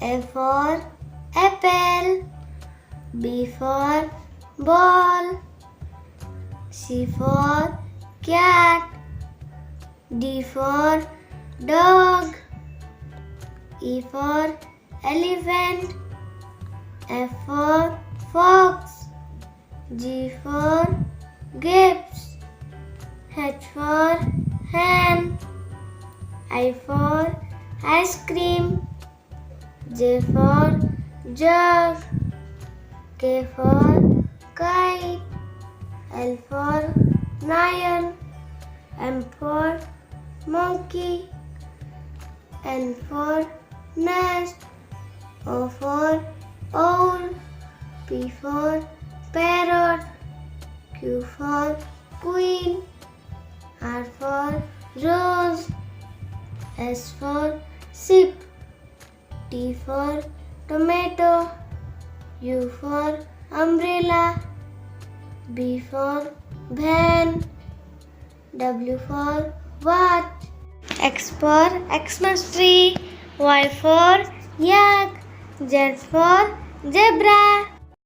A for apple. B for ball. C for cat. D for dog. E for elephant. F for fox. G for grapes. H for hen. I for ice cream. J for jug. K for kite. L for lion. M for monkey. N for nest. O for owl. P for parrot. Q for queen. R for rose. S for sheep. T for tomato. U for umbrella. B for van. W for watch. X for Xmas tree. Y for yak. Z for zebra.